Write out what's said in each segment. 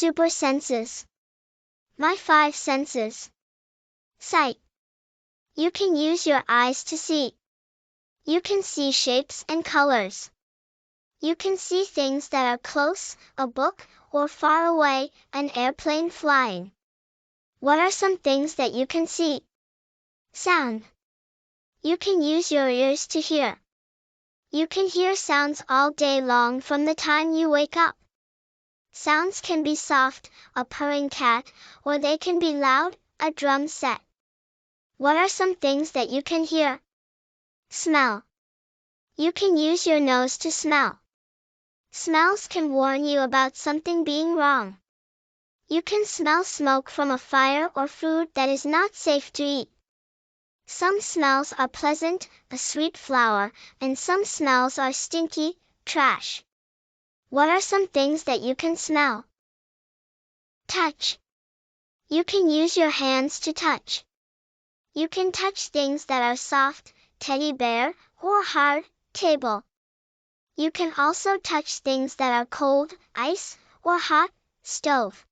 super senses. My five senses. Sight. You can use your eyes to see. You can see shapes and colors. You can see things that are close, a book, or far away, an airplane flying. What are some things that you can see? Sound. You can use your ears to hear. You can hear sounds all day long from the time you wake up. Sounds can be soft, a purring cat, or they can be loud, a drum set. What are some things that you can hear? Smell. You can use your nose to smell. Smells can warn you about something being wrong. You can smell smoke from a fire or food that is not safe to eat. Some smells are pleasant, a sweet flower, and some smells are stinky, trash. What are some things that you can smell? Touch. You can use your hands to touch. You can touch things that are soft, teddy bear, or hard, table. You can also touch things that are cold, ice, or hot, stove.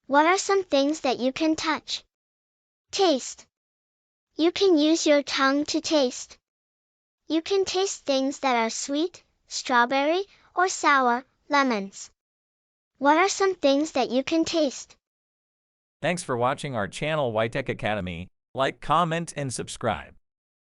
What are some things that you can touch? Taste. You can use your tongue to taste. You can taste things that are sweet, strawberry, or sour, lemons. What are some things that you can taste? Thanks for watching our channel White Tech Academy. Like, comment, and subscribe.